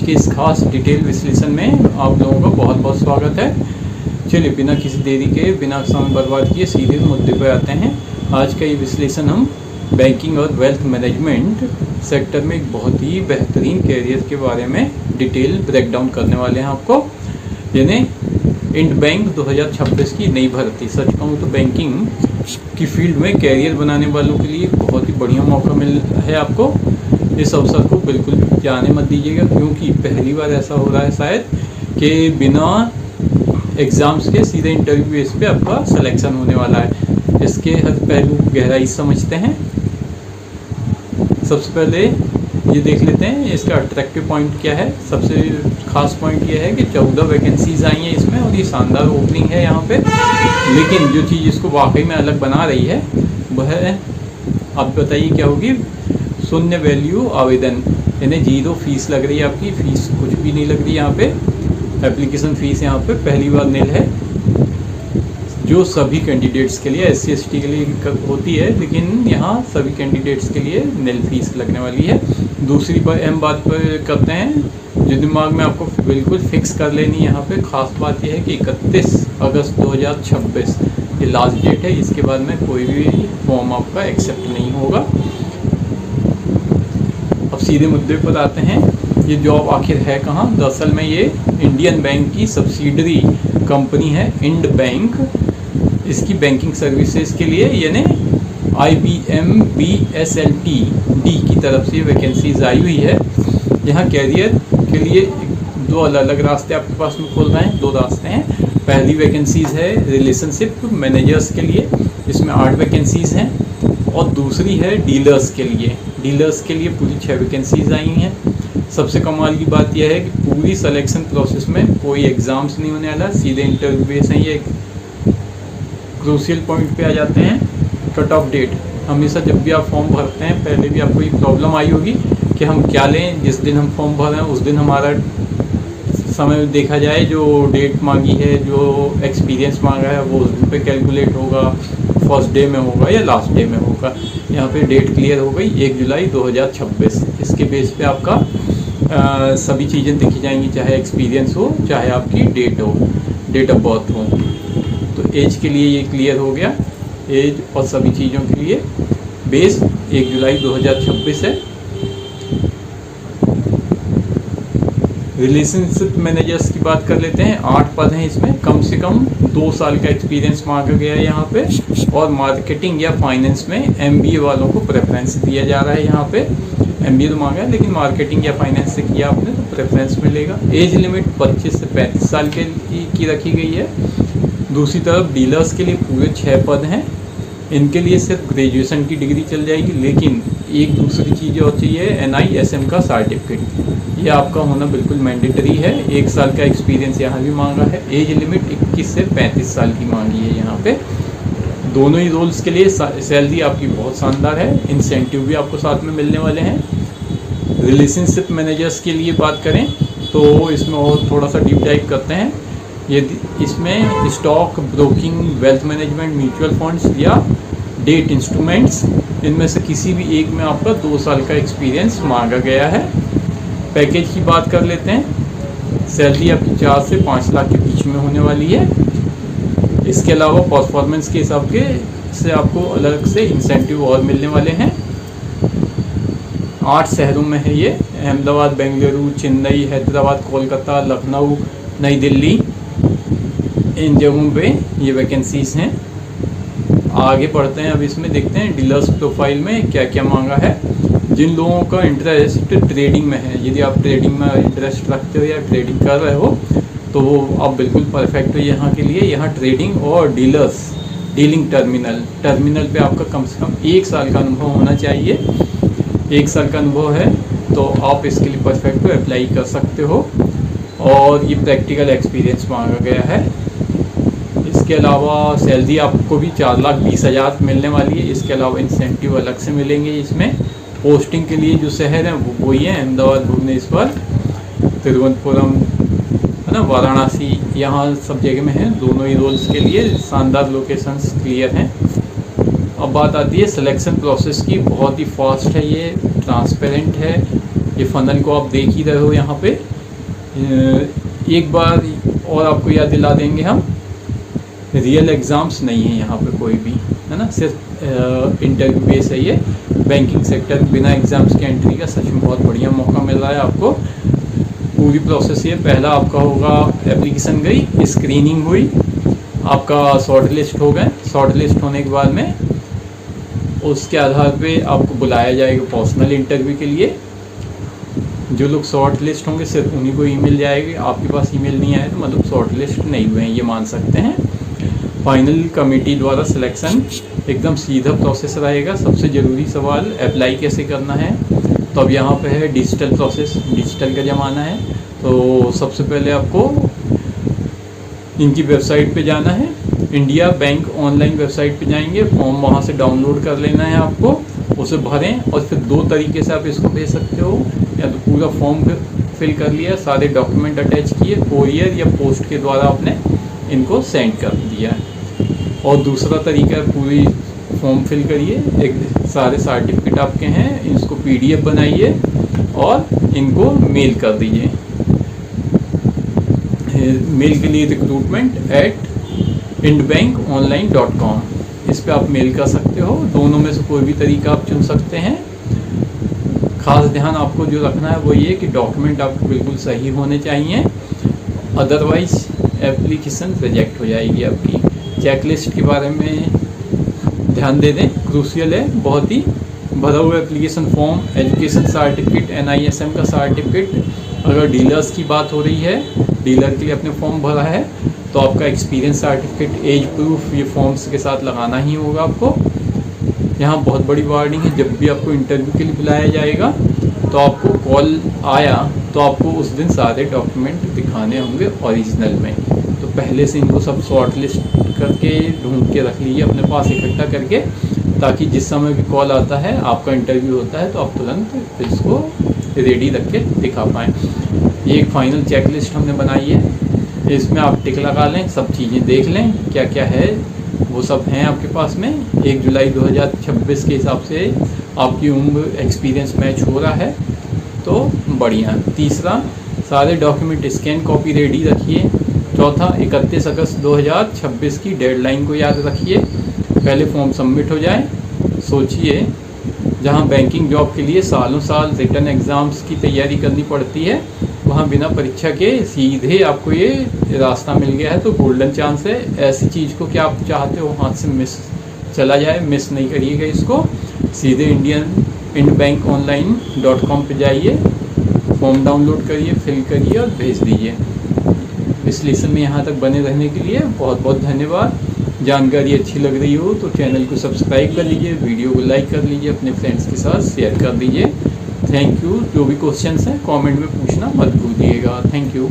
के इस खास डिटेल विश्लेषण में आप लोगों का बहुत बहुत स्वागत है। चलिए बिना किसी देरी के, बिना समय बर्बाद किए सीधे मुद्दे पर आते हैं। आज का ये विश्लेषण हम बैंकिंग और वेल्थ मैनेजमेंट सेक्टर में एक बहुत ही बेहतरीन कैरियर के बारे में डिटेल ब्रेकडाउन करने वाले हैं आपको। यानी इंड बैंक 2026 की नई भर्ती। सच कहूँ तो बैंकिंग की फील्ड में कैरियर बनाने वालों के लिए बहुत ही बढ़िया मौका मिल है आपको। इस अवसर को बिल्कुल भी जाने मत दीजिएगा, क्योंकि पहली बार ऐसा हो रहा है शायद कि बिना एग्ज़ाम्स के सीधे इंटरव्यू बेस पे आपका सिलेक्शन होने वाला है। इसके हर पहलू गहराई समझते हैं। सबसे पहले ये देख लेते हैं इसका अट्रैक्टिव पॉइंट क्या है। सबसे खास पॉइंट ये है कि 14 वैकेंसीज आई हैं इसमें और ये शानदार ओपनिंग है यहाँ पे। लेकिन जो चीज़ इसको वाकई में अलग बना रही है वह आप बताइए क्या होगी। शून्य वैल्यू आवेदन, यानी 0 फीस लग रही है आपकी। फ़ीस कुछ भी नहीं लग रही यहाँ पे। एप्लीकेशन फ़ीस यहाँ पे पहली बार निल है, जो सभी कैंडिडेट्स के लिए SC ST के लिए होती है, लेकिन यहाँ सभी कैंडिडेट्स के लिए निल फीस लगने वाली है। दूसरी अहम बात पर करते हैं जो दिमाग में आपको बिल्कुल फिक्स कर लेनी है यहाँ पे। ख़ास बात यह है कि 31 अगस्त 2026 ये लास्ट डेट है। इसके बाद में कोई भी फॉर्म आपका एक्सेप्ट नहीं होगा। अब सीधे मुद्दे पर आते हैं। ये जॉब आखिर है कहाँ? दरअसल में ये इंडियन बैंक की सब्सिडरी कंपनी है इंड बैंक। इसकी बैंकिंग सर्विसेज के लिए यानी IBM BSLT D की तरफ से वैकेंसीज आई हुई है। यहाँ कैरियर के लिए 2 अलग रास्ते आपके पास में खोल रहे हैं। 2 रास्ते हैं। पहली वैकेंसीज है रिलेशनशिप मैनेजर्स के लिए, इसमें 8 वैकेंसीज हैं। और दूसरी है डीलर्स के लिए। डीलर्स के लिए पूरी 6 वैकेंसीज आई हैं। सबसे कमाल की बात यह है कि पूरी सिलेक्शन प्रोसेस में कोई एग्ज़ाम्स नहीं होने वाला, सीधे इंटरव्यू बेस हैं। ये क्रूशियल पॉइंट पे आ जाते हैं। कट ऑफ डेट, हमेशा जब भी आप फॉर्म भरते हैं, पहले भी आपको ये प्रॉब्लम आई होगी कि हम क्या लें। जिस दिन हम फॉर्म भर रहे हैं उस दिन हमारा समय देखा जाए, जो डेट मांगी है, जो एक्सपीरियंस मांगा है, वो उस दिन पे कैलकुलेट होगा। फर्स्ट डे में होगा या लास्ट डे में होगा। यहाँ पे डेट क्लियर हो गई 1 जुलाई 2026। इसके बेस पे आपका सभी चीज़ें देखी जाएंगी, चाहे एक्सपीरियंस हो, चाहे आपकी डेट ऑफ बर्थ हो। तो एज के लिए ये क्लियर हो गया। एज और सभी चीज़ों के लिए बेस 1 जुलाई 2026 है। रिलेशनशिप मैनेजर्स की बात कर लेते हैं। 8 पद हैं इसमें। कम से कम 2 साल का एक्सपीरियंस मांगा गया है यहाँ पे। और मार्केटिंग या फाइनेंस में MBA वालों को प्रेफरेंस दिया जा रहा है। यहाँ पे MBA तो मांगा है, लेकिन मार्केटिंग या फाइनेंस से किया आपने तो प्रेफरेंस मिलेगा। एज लिमिट 25 से 35 साल के की रखी गई है। दूसरी तरफ डीलर्स के लिए पूरे 6 पद हैं। इनके लिए सिर्फ ग्रेजुएशन की डिग्री चल जाएगी, लेकिन एक दूसरी चीज़ और चाहिए, NISM का सर्टिफिकेट। ये आपका होना बिल्कुल मैंडेटरी है। 1 साल का एक्सपीरियंस यहाँ भी मांगा है। एज लिमिट 21 से 35 साल की मांगी है यहाँ पे। दोनों ही रोल्स के लिए सैलरी आपकी बहुत शानदार है। इंसेंटिव भी आपको साथ में मिलने वाले हैं। रिलेशनशिप मैनेजर्स के लिए बात करें तो इसमें और थोड़ा सा डीप डाइव करते हैं। ये इसमें stock broking, wealth management, mutual funds या डेट इंस्ट्रूमेंट्स, इनमें से किसी भी एक में आपका 2 साल का एक्सपीरियंस मांगा गया है। पैकेज की बात कर लेते हैं। सैलरी आपकी 4 से 5 लाख के बीच में होने वाली है। इसके अलावा परफॉर्मेंस के हिसाब से आपको अलग से इंसेंटिव और मिलने वाले हैं। 8 शहरों में है ये। अहमदाबाद, बेंगलुरु, चेन्नई, हैदराबाद, कोलकाता, लखनऊ, नई दिल्ली, इन जगहों पे ये वैकेंसीज हैं। आगे बढ़ते हैं। अब इसमें देखते हैं डीलर्स प्रोफाइल में क्या क्या मांगा है। जिन लोगों का इंटरेस्ट ट्रेडिंग में है, यदि आप ट्रेडिंग में इंटरेस्ट रखते हो या ट्रेडिंग कर रहे हो तो आप बिल्कुल परफेक्ट हो यहाँ के लिए। यहाँ ट्रेडिंग और डीलिंग टर्मिनल पे आपका कम से कम 1 साल का अनुभव होना चाहिए। 1 साल का अनुभव है तो आप इसके लिए परफेक्ट हो, अप्लाई कर सकते हो। और ये प्रैक्टिकल एक्सपीरियंस मांगा गया है। इसके अलावा सैलरी आपको भी 4,20,000 मिलने वाली है। इसके अलावा इंसेंटिव अलग से मिलेंगे। इसमें पोस्टिंग के लिए जो शहर हैं वो वही हैं, अहमदाबाद, भुवनेश्वर, तिरुवनंतपुरम, है ना, वाराणसी, यहाँ सब जगह में है। दोनों ही रोल्स के लिए शानदार लोकेशंस क्लियर हैं। अब बात आती है सिलेक्शन प्रोसेस की। बहुत ही फास्ट है, ये ट्रांसपेरेंट है। ये फनल को आप देख ही रहे हो यहाँ पे। एक बार और आपको याद दिला देंगे हम, रियल एग्ज़ाम्स नहीं है यहाँ पे कोई भी, है ना, सिर्फ इंटरव्यू बेस है ये। बैंकिंग सेक्टर बिना एग्ज़ाम्स के एंट्री का सच में बहुत बढ़िया मौका मिल रहा है आपको। पूरी प्रोसेस ये, पहला आपका होगा एप्लीकेशन गई, स्क्रीनिंग हुई, आपका शॉर्ट लिस्ट हो गए, शॉर्ट लिस्ट होने के बाद में उसके आधार पे आपको बुलाया जाएगा पर्सनल इंटरव्यू के लिए। जो लोग शॉर्ट लिस्ट होंगे सिर्फ उन्हीं को ईमेल जाएगी, आपके पास ईमेल नहीं आए तो मतलब शॉर्ट लिस्ट नहीं हुए हैं, ये मान सकते हैं। फाइनल कमेटी द्वारा सिलेक्शन, एकदम सीधा प्रोसेस रहेगा। सबसे ज़रूरी सवाल, अप्लाई कैसे करना है, तो अब यहाँ पे है डिजिटल प्रोसेस, डिजिटल का ज़माना है। तो सबसे पहले आपको इनकी वेबसाइट पे जाना है, इंडिया बैंक ऑनलाइन वेबसाइट पे जाएंगे, फॉर्म वहाँ से डाउनलोड कर लेना है आपको, उसे भरें और फिर दो तरीके से आप इसको भेज सकते हो। या तो पूरा फॉर्म फिल कर लिया, सारे डॉक्यूमेंट अटैच किए, कोरियर या पोस्ट के द्वारा आपने इनको सेंड कर दिया। और दूसरा तरीका है, पूरी फॉर्म फिल करिए, एक सारे सर्टिफिकेट आपके हैं, इसको PDF बनाइए और इनको मेल कर दीजिए। मेल के लिए recruitment@indbankonline.com, इस पे आप मेल कर सकते हो। दोनों में से कोई भी तरीका आप चुन सकते हैं। खास ध्यान आपको जो रखना है वो ये कि डॉक्यूमेंट आपको बिल्कुल सही होने चाहिए, अदरवाइज एप्लीकेशन रिजेक्ट हो जाएगी आपकी। चेकलिस्ट के बारे में ध्यान दे दें, क्रूशियल है बहुत ही। भरा हुआ application form, education certificate, NISM का सर्टिफिकेट, अगर डीलर्स की बात हो रही है, डीलर के लिए अपने फॉर्म भरा है तो आपका एक्सपीरियंस सर्टिफिकेट, एज प्रूफ, ये फॉर्म्स के साथ लगाना ही होगा आपको। यहाँ बहुत बड़ी वार्निंग है, जब भी आपको इंटरव्यू के लिए बुलाया जाएगा तो आपको कॉल आया तो आपको उस दिन सारे डॉक्यूमेंट दिखाने होंगे ओरिजिनल में। तो पहले से इनको सब शॉर्ट लिस्ट करके ढूंढ के रख लीजिए अपने पास इकट्ठा करके, ताकि जिस समय भी कॉल आता है, आपका इंटरव्यू होता है, तो आप तुरंत इसको रेडी रख के दिखा पाएँ। ये एक फाइनल चेक लिस्ट हमने बनाई है, इसमें आप टिक लगा लें, सब चीज़ें देख लें क्या क्या है, वो सब हैं आपके पास में। 1 जुलाई 2026 के हिसाब से आपकी उम्र, एक्सपीरियंस मैच हो रहा है तो बढ़िया। तीसरा, सारे डॉक्यूमेंट स्कैन कॉपी रेडी रखिए। चौथा, 31 अगस्त 2026 की डेडलाइन को याद रखिए, पहले फॉर्म सबमिट हो जाए। सोचिए, जहां बैंकिंग जॉब के लिए सालों साल रिटर्न एग्ज़ाम्स की तैयारी करनी पड़ती है, वहाँ बिना परीक्षा के सीधे आपको ये रास्ता मिल गया है, तो गोल्डन चांस है। ऐसी चीज़ को क्या आप चाहते हो हाथ से मिस चला जाए, मिस नहीं करिएगा इसको। सीधे indbankonline.com पे जाइए, फॉर्म डाउनलोड करिए, फिल करिए और भेज दीजिए। विश्लेषण में यहाँ तक बने रहने के लिए बहुत बहुत धन्यवाद। जानकारी अच्छी लग रही हो तो चैनल को सब्सक्राइब कर लीजिए, वीडियो को लाइक कर लीजिए, अपने फ्रेंड्स के साथ शेयर कर दीजिए। Thank you. जो भी क्वेश्चंस हैं कमेंट में पूछना मत भूलिएगा। Thank you.